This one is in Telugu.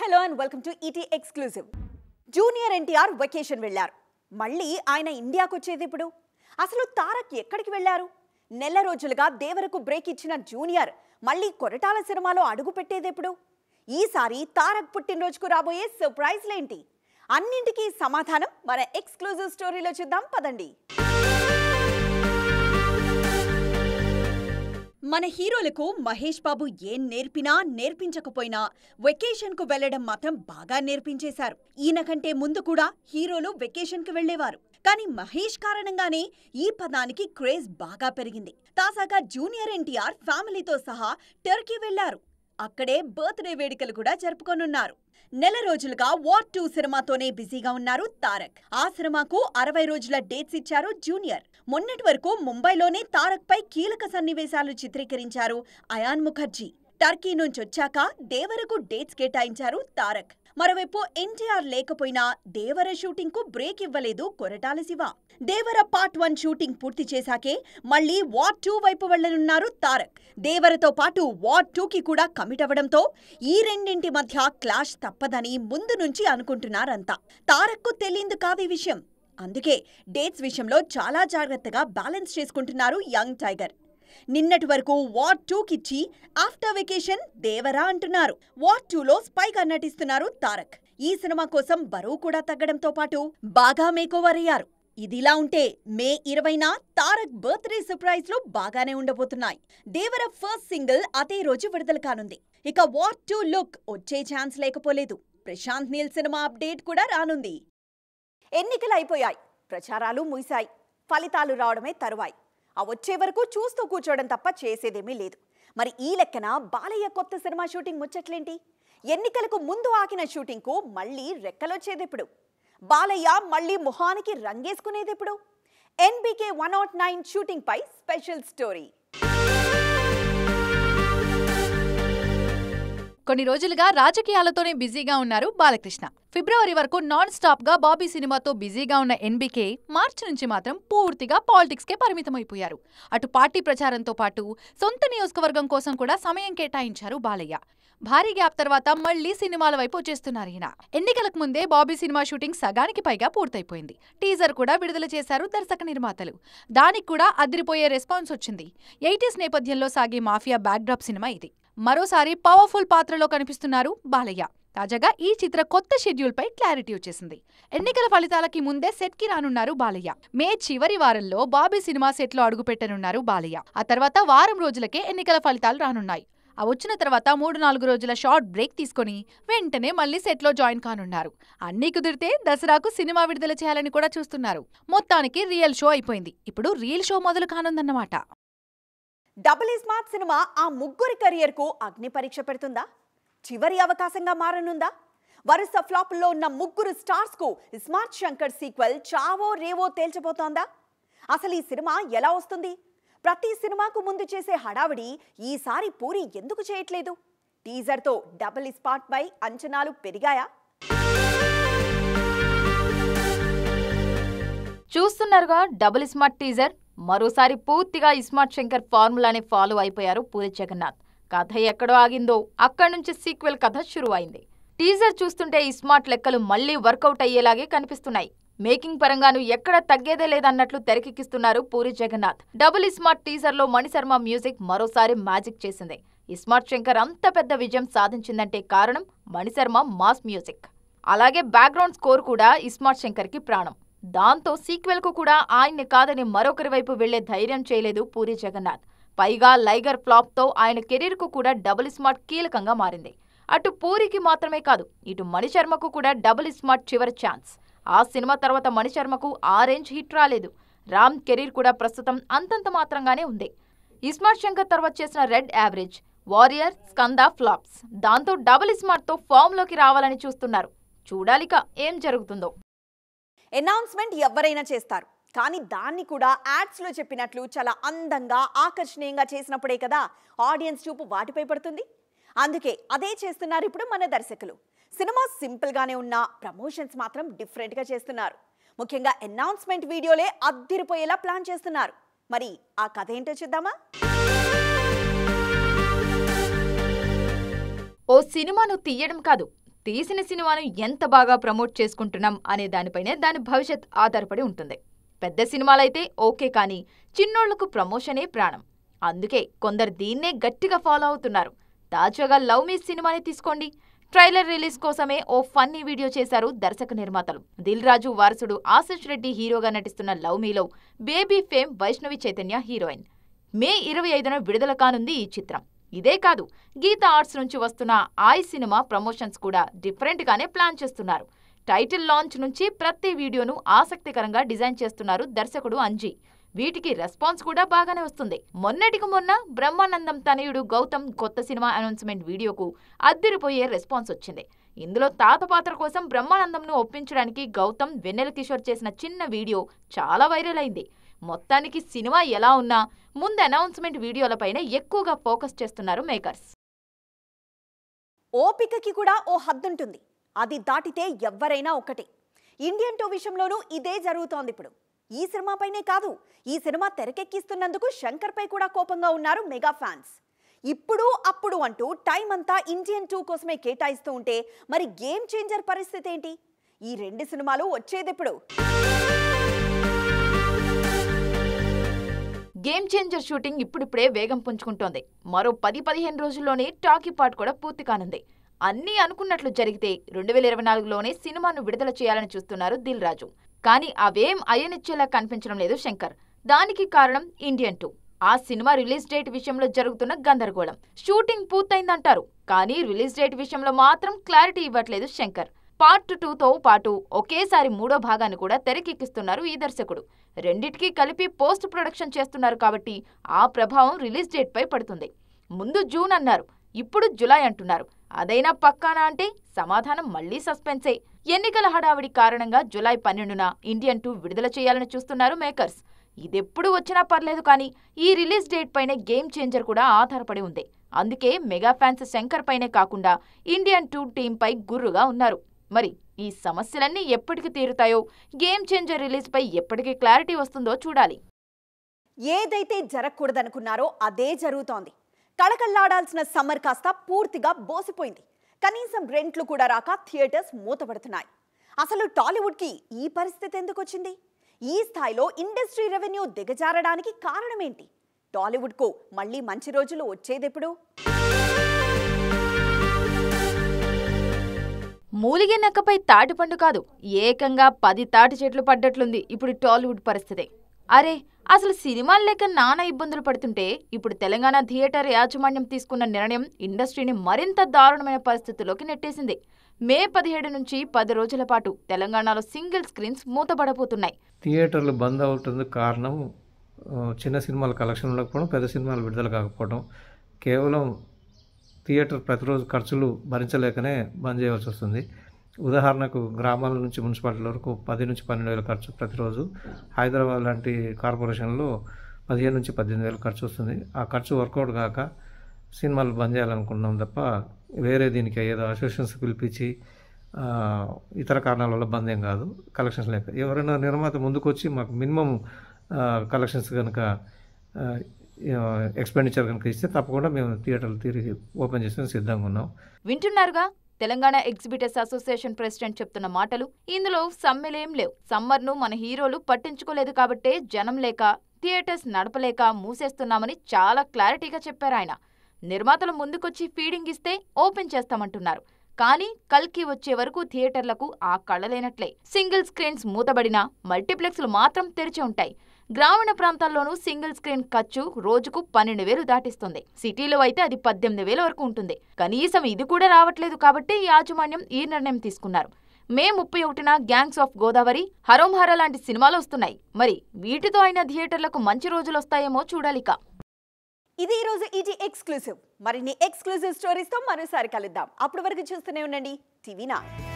Hello and welcome to ET Exclusive. Junior NTR vacation వెళ్ళారు. మళ్ళీ ఆయన ఇండియాకు వచ్చేది ఇప్పుడు. అసలు తారక్ ఎక్కడికి వెళ్ళారు? నెల రోజులుగా దేవరకు బ్రేక్ ఇచ్చిన జూనియర్ మళ్ళీ కొరటాల సినిమాలో అడుగు పెట్టేది ఎప్పుడు? ఈసారి తారక్ పుట్టినరోజుకు రాబోయే సర్ప్రైజ్లేంటి? అన్నింటికీ సమాధానం మన ఎక్స్క్లూజివ్ స్టోరీలో చూద్దాం పదండి. మన హీరోలకు మహేష్ బాబు ఏం నేర్పినా నేర్పించకపోయినా వెకేషన్కు వెళ్లడం మాత్రం బాగా నేర్పించేశారు. ఈయన కంటే ముందు కూడా హీరోలు వెకేషన్కు వెళ్లేవారు. కానీ మహేష్ కారణంగానే ఈ పదానికి క్రేజ్ బాగా పెరిగింది. తాజాగా జూనియర్ ఎన్టీఆర్ ఫ్యామిలీతో సహా టర్కీ వెళ్లారు. అక్కడే బర్త్డే వేడుకలు కూడా జరుపుకోనున్నారు. నెల రోజులుగా వార్ 2 సినిమాతోనే బిజీగా ఉన్నారు తారక్. ఆ సినిమాకు 60 రోజుల డేట్స్ ఇచ్చారు జూనియర్. మొన్నటి వరకు ముంబైలోనే తారక్ పై కీలక సన్నివేశాలు చిత్రీకరించారు అయాన్ ముఖర్జీ. టర్కీ నుంచి వచ్చాక దేవరకు డేట్స్ కేటాయించారు తారక్. మరోవైపు ఎన్టీఆర్ లేకపోయినా దేవర షూటింగ్ కు బ్రేక్ ఇవ్వలేదు కొరటాల శివ. దేవర పార్ట్ 1 షూటింగ్ పూర్తి చేశాకే మళ్లీ వార్ 2 వైపు వెళ్లనున్నారు తారక్. దేవరతో పాటు వార్ 2కి కూడా కమిట్ అవ్వడంతో ఈ రెండింటి మధ్య క్లాష్ తప్పదని ముందు నుంచి అనుకుంటున్నారంతా. తారక్కు తెలియందు కాదు ఈ విషయం. అందుకే డేట్స్ విషయంలో చాలా జాగ్రత్తగా బ్యాలెన్స్ చేసుకుంటున్నారు యంగ్ టైగర్. నిన్నటి వరకు వార్ 2కిచ్చి ఆఫ్టర్ వెకేషన్ దేవరా అంటున్నారు. వార్ 2లో స్పైగా నటిస్తున్నారు తారక్. ఈ సినిమా కోసం బరువు కూడా తగ్గడంతో పాటు బాగా మేకోవర్ అయ్యారు. ఇదిలా ఉంటే మే 20న తారక్ బర్త్డే సర్ప్రైజ్ లు బాగానే ఉండబోతున్నాయి. దేవర ఫస్ట్ సింగిల్ అదే రోజు విడుదల కానుంది. ఇక వార్ 2 లుక్ వచ్చే ఛాన్స్ లేకపోలేదు. ప్రశాంత్ నీల్ సినిమా అప్డేట్ కూడా రానుంది. ఎన్నికలు అయిపోయాయి, ప్రచారాలు ముగిశాయి, ఫలితాలు రావడమే తరువాయి. ఆ వచ్చే వరకు చూస్తూ కూర్చోవడం తప్ప చేసేదేమీ లేదు. మరి ఈ లెక్కన బాలయ్య కొత్త సినిమా షూటింగ్ ముచ్చట్లేంటి? ఎన్నికలకు ముందు ఆకిన షూటింగ్కు మళ్లీ రెక్కలొచ్చేదెప్పుడు? బాలయ్య మళ్లీ మొహానికి రంగేసుకునేదెప్పుడు? NBK 109 షూటింగ్ పై స్పెషల్ స్టోరీ. కొన్ని రోజులుగా రాజకీయాలతోనే బిజీగా ఉన్నారు బాలకృష్ణ. ఫిబ్రవరి వరకు నాన్ స్టాప్ గా బాబీ సినిమాతో బిజీగా ఉన్న NBK మార్చి నుంచి మాత్రం పూర్తిగా పాలిటిక్స్ కే పరిమితమైపోయారు. అటు పార్టీ ప్రచారంతో పాటు సొంత నియోజకవర్గం కోసం కూడా సమయం కేటాయించారు బాలయ్య. భారీ గ్యాప్ తర్వాత మళ్లీ సినిమాల వైపు వచ్చేస్తున్నారు ఈయన. ఎన్నికలకు ముందే బాబీ సినిమా షూటింగ్ సగానికి పైగా పూర్తయిపోయింది. టీజర్ కూడా విడుదల చేశారు దర్శక నిర్మాతలు. దానికి కూడా అదిరిపోయే రెస్పాన్స్ వచ్చింది. 80s నేపథ్యంలో సాగే మాఫియా బ్యాక్డ్రాప్ సినిమా ఇది. మరోసారి పవర్ఫుల్ పాత్రలో కనిపిస్తున్నారు బాలయ్య. తాజాగా ఈ చిత్ర కొత్త షెడ్యూల్ పై క్లారిటీ వచ్చేసింది. ఎన్నికల ఫలితాలకి ముందే సెట్ కి రానున్నారు బాలయ్య. మే చివరి వారంలో బాబీ సినిమా సెట్ లో అడుగుపెట్టనున్నారు బాలయ్య. ఆ తర్వాత వారం రోజులకే ఎన్నికల ఫలితాలు రానున్నాయి. ఆ వచ్చిన తర్వాత 3-4 రోజుల షార్ట్ బ్రేక్ తీసుకుని వెంటనే మళ్లీ సెట్ లో జాయిన్ కానున్నారు. అన్నీ కుదిరితే దసరాకు సినిమా విడుదల చేయాలని కూడా చూస్తున్నారు. మొత్తానికి రియల్ షో అయిపోయింది. ఇప్పుడు రియల్ షో మొదలు కానుందన్నమాట. డబుల్ స్మార్ట్ సినిమా ఆ ముగ్గురి కెరియర్ కు అగ్ని పరీక్ష పెడుతుందా? చివరి అవకాశంగా మారనుందా? వరుస ఫ్లాపుల్లో ఉన్న ముగ్గురు స్టార్స్ కు స్మార్ట్ శంకర్ సీక్వెల్ చావో రేవో తేల్చబోతోందా? అసలు ఈ సినిమా ఎలా వస్తుంది? ప్రతి సినిమాకు ముందు చేసే హడావిడి ఈసారి పూరి ఎందుకు చేయట్లేదు? టీజర్తో డబుల్ స్మార్ట్ పై అంచనాలు పెరిగాయా? చూస్తున్నారుగా డబుల్ స్మార్ట్ టీజర్. మరోసారి పూర్తిగా ఇస్మార్ట్ శంకర్ ఫార్ములానే ఫాలో అయిపోయారు పూరి జగన్నాథ్. కథ ఎక్కడో ఆగిందో అక్కడి నుంచి సీక్వెల్ కథ షురు అయింది. టీజర్ చూస్తుంటే ఇస్మార్ట్ లెక్కలు మళ్లీ వర్కౌట్ అయ్యేలాగే కనిపిస్తున్నాయి. మేకింగ్ పరంగాను ఎక్కడ తగ్గేదే లేదన్నట్లు తెరకెక్కిస్తున్నారు Puri Jagannadh. Double smart teaser లో మణిశర్మ మ్యూజిక్ మరోసారి మ్యాజిక్ చేసింది. ఇస్మార్ట్ శంకర్ అంత పెద్ద విజయం సాధించిందంటే కారణం మణిశర్మ మాస్ మ్యూజిక్. అలాగే బ్యాక్గ్రౌండ్ స్కోర్ కూడా ఇస్మార్ట్ శంకర్ కి ప్రాణం. దాంతో సీక్వెల్ కు కూడా ఆయన్ని కాదని మరొకరి వైపు వెళ్లే ధైర్యం చేయలేదు పూరి జగన్నాథ్. పైగా లైగర్ ఫ్లాప్ తో ఆయన కెరీర్ కు కూడా డబుల్ స్మార్ట్ కీలకంగా మారింది. అటు పూరికి మాత్రమే కాదు, ఇటు మణిశర్మకు కూడా డబుల్ స్మార్ట్ చివరి ఛాన్స్. ఆ సినిమా తర్వాత మణిశర్మకు ఆ రేంజ్ హిట్ రాలేదు. రామ్ కెరీర్ కూడా ప్రస్తుతం అంతంత మాత్రంగానే ఉంది. ఇస్మార్ట్ శంకర్ తర్వాత చేసిన red average, warrior, Skanda flops. దాంతో డబుల్ స్మార్ట్ తో ఫామ్ లోకి రావాలని చూస్తున్నారు. చూడాలిక ఏం జరుగుతుందో. అనౌన్స్మెంట్ ఎవరైనా చేస్తారు, కానీ దాన్ని కూడా యాడ్స్ లో చెప్పినట్లు చాలా అందంగా ఆకర్షణీయంగా చేసినప్పుడే కదా ఆడియన్స్ చూపు వాటిపై పడుతుంది. అందుకే అదే చేస్తున్నారు ఇప్పుడు మన దర్శకులు. సినిమా సింపుల్ గానే ఉన్న ప్రమోషన్స్ మాత్రం డిఫరెంట్ గా చేస్తున్నారు. ముఖ్యంగా అనౌన్స్మెంట్ వీడియోలే అద్దిరిపోయేలా ప్లాన్ చేస్తున్నారు. మరి ఆ కథ ఏంటో చూద్దామా? ఓ సినిమాను తీయడం కాదు, తీసిన సినిమాను ఎంత బాగా ప్రమోట్ చేసుకుంటున్నాం అనే దానిపైనే దాని భవిష్యత్ ఆధారపడి ఉంటుంది. పెద్ద సినిమాలైతే ఓకే, కానీ చిన్నోళ్లకు ప్రమోషనే ప్రాణం. అందుకే కొందరు దీన్నే గట్టిగా ఫాలో అవుతున్నారు. తాజాగా లవ్ మీ సినిమాని తీసుకోండి. ట్రైలర్ రిలీజ్ కోసమే ఓ ఫన్నీ వీడియో చేశారు దర్శక నిర్మాతలు. దిల్ రాజు వారసుడు ఆశిష్ రెడ్డి హీరోగా నటిస్తున్న లవ్ మీలో baby fame Vaishnavi Chaitanya heroine. May 25న విడుదల కానుంది ఈ చిత్రం. ఇదే కాదు, గీతా ఆర్ట్స్ నుంచి వస్తున్న ఆయ్ సినిమా ప్రమోషన్స్ కూడా డిఫరెంట్ గానే ప్లాన్ చేస్తున్నారు. టైటిల్ లాంచ్ నుంచి ప్రతి వీడియోను ఆసక్తికరంగా డిజైన్ చేస్తున్నారు దర్శకుడు అంజీ. వీటికి రెస్పాన్స్ కూడా బాగానే వస్తుంది. మొన్నటికి మొన్న బ్రహ్మానందం తనయుడు గౌతమ్ కొత్త సినిమా అనౌన్స్మెంట్ వీడియోకు అద్దిరిపోయే రెస్పాన్స్ వచ్చింది. ఇందులో తాత పాత్ర కోసం బ్రహ్మానందంను ఒప్పించడానికి గౌతమ్ వెన్నెల కిషోర్ చేసిన చిన్న వీడియో చాలా వైరల్ అయింది. మొత్తానికి సినిమా ఎలా ఉన్నా ముందు అనౌన్స్మెంట్ వీడియోలపైనే ఎక్కువగా ఫోకస్ చేస్తున్నారు మేకర్స్. ఓపికకి కూడా ఓ హద్దుంటుంది. అది దాటితే ఎవ్వరైనా ఒక్కటే. ఇండియన్ 2 విషయంలోనూ ఇదే జరుగుతోంది. ఇప్పుడు ఈ సినిమాపైనే కాదు, ఈ సినిమా తెరకెక్కిస్తున్నందుకు శంకర్పై కూడా కోపంగా ఉన్నారు మెగా ఫ్యాన్స్. ఇప్పుడు అప్పుడు అంటూ టైం అంతా ఇండియన్ 2 కోసమే కేటాయిస్తూ ఉంటే మరి గేమ్ చేంజర్ పరిస్థితి ఏంటి? ఈ 2 సినిమాలు వచ్చేదెప్పుడు? గేమ్ చేంజర్ షూటింగ్ ఇప్పుడిప్పుడే వేగం పుంజుకుంటోంది. మరో 10-15 రోజుల్లోనే టాకీ పార్ట్ కూడా పూర్తి కానుంది. అన్నీ అనుకున్నట్లు జరిగితే 2024లోనే సినిమాను విడుదల చేయాలని చూస్తున్నారు దిల్ రాజు. కానీ అవేం అయ్యనిచ్చేలా కనిపించడం లేదు శంకర్. దానికి కారణం ఇండియన్ 2. ఆ సినిమా రిలీజ్ డేట్ విషయంలో జరుగుతున్న గందరగోళం. షూటింగ్ పూర్తయిందంటారు, కానీ రిలీజ్ డేట్ విషయంలో మాత్రం క్లారిటీ ఇవ్వట్లేదు శంకర్. పార్ట్ 2తో పాటు ఒకేసారి 3వ భాగాన్ని కూడా తెరకెక్కిస్తున్నారు ఈ దర్శకుడు. రెండిటికీ కలిపి పోస్ట్ ప్రొడక్షన్ చేస్తున్నారు కాబట్టి ఆ ప్రభావం రిలీజ్ డేట్ పై పడుతుంది. ముందు జూన్ అన్నారు, ఇప్పుడు జులై అంటున్నారు. అదైనా పక్కానా అంటే సమాధానం మళ్లీ సస్పెన్సే. ఎన్నికల హడావిడి కారణంగా జులై 12న ఇండియన్ 2 విడుదల చేయాలని చూస్తున్నారు మేకర్స్. ఇదెప్పుడు వచ్చినా పర్లేదు, కానీ ఈ రిలీజ్ డేట్ పైనే గేమ్ చేంజర్ కూడా ఆధారపడి ఉంది. అందుకే మెగా ఫ్యాన్స్ శంకర్ పైనే కాకుండా ఇండియన్ 2 టీంపై గుర్రుగా ఉన్నారు. మరి ఈ సమస్యలన్నీ ఎప్పటికి తీరుతాయో, గేమ్ చేంజర్ రిలీజ్ పై ఎప్పటికి క్లారిటీ వస్తుందో చూడాలి. ఏదైతే జరగకూడదనుకున్నారో అదే జరుగుతోంది. కళకళ్లాడాల్సిన సమ్మర్ కాస్త పూర్తిగా బోసిపోయింది. కనీసం రెంట్లు కూడా రాక థియేటర్స్ మూతపడుతున్నాయి. అసలు టాలీవుడ్కి ఈ పరిస్థితి ఎందుకు వచ్చింది? ఈ స్థాయిలో ఇండస్ట్రీ రెవెన్యూ దిగజారడానికి కారణమేంటి? టాలీవుడ్కు మళ్ళీ మంచి రోజులు వచ్చేదెప్పుడు? మూలిగే నక్కపై తాటిపండు కాదు, ఏకంగా 10 తాటి చెట్లు పడ్డట్లుంది ఇప్పుడు టాలీవుడ్ పరిస్థితి. అరే, అసలు సినిమాలు లేక నానా ఇబ్బందులు పడుతుంటే ఇప్పుడు తెలంగాణ థియేటర్ యాజమాన్యం తీసుకున్న నిర్ణయం ఇండస్ట్రీని మరింత దారుణమైన పరిస్థితుల్లోకి నెట్టేసింది. మే 17 నుంచి 10 రోజుల పాటు తెలంగాణలో సింగిల్ స్క్రీన్స్ మూతపడబోతున్నాయి. థియేటర్లు బంద్ అవుతుంది కారణం చిన్న సినిమాల కలెక్షన్ ఉండకపోవడం, పెద్ద సినిమాలు విడుదల కాకపోవడం. కేవలం థియేటర్ ప్రతిరోజు ఖర్చులు భరించలేకనే బంద్ చేయవలసి వస్తుంది. ఉదాహరణకు గ్రామాల నుంచి మున్సిపాలిటీల వరకు 10 నుంచి 12 వేల ఖర్చు ప్రతిరోజు. హైదరాబాద్ లాంటి కార్పొరేషన్లో 15 నుంచి 18 వేల ఖర్చు వస్తుంది. ఆ ఖర్చు వర్కౌట్ కాక సినిమాలు బంద్ చేయాలనుకున్నాం తప్ప వేరే దీనికి ఏదో అసోసియేషన్స్ పిలిపించి ఇతర కారణాల వల్ల బంద్ ఏం కాదు. కలెక్షన్స్ లేక ఎవరైనా నిర్మాత ముందుకు వచ్చి మాకు మినిమం కలెక్షన్స్ కనుక ఎక్స్పెండిచర్ కనుక ఇస్తే తప్పకుండా మేము థియేటర్లు తిరిగి ఓపెన్ చేసుకుని సిద్ధంగా ఉన్నాం. వింటున్నారుగా తెలంగాణ ఎగ్జిబిటర్స్ అసోసియేషన్ ప్రెసిడెంట్ చెప్తున్న మాటలు. ఇందులో సమ్మెలేం లేవు. సమ్మర్ను మన హీరోలు పట్టించుకోలేదు కాబట్టే జనం లేక థియేటర్స్ నడపలేక మూసేస్తున్నామని చాలా క్లారిటీగా చెప్పారు ఆయన. నిర్మాతలు ముందుకొచ్చి ఫీడింగ్ ఇస్తే ఓపెన్ చేస్తామంటున్నారు. కానీ కల్కి వచ్చే వరకు థియేటర్లకు ఆ కళలేనట్లే. సింగిల్ స్క్రీన్స్ మూతబడినా మల్టీప్లెక్స్లు మాత్రం తెరిచి ఉంటాయి. గ్రామీణ ప్రాంతాల్లోనూ సింగిల్ స్క్రీన్ ఖర్చు రోజుకు 12,000 దాటిస్తుంది. సిటీలో అయితే అది 18,000 వరకు ఉంటుంది. కనీసం ఇది కూడా రావట్లేదు కాబట్టి యాజమాన్యం ఈ నిర్ణయం తీసుకున్నారు. మే 31న గ్యాంగ్స్ ఆఫ్ గోదావరి, హరోంహర లాంటి సినిమాలు వస్తున్నాయి. మరి వీటితో అయినా థియేటర్లకు మంచి రోజులు వస్తాయేమో చూడాలిక. ఇది ఈరోజు ఈటీ ఎక్స్క్లూసివ్. మరిన్ని ఎక్స్క్లూసివ్ స్టోరీస్తో మరోసారి కలుద్దాం. అప్పటి వరకు చూస్తూనే ఉండండి టీవీ9.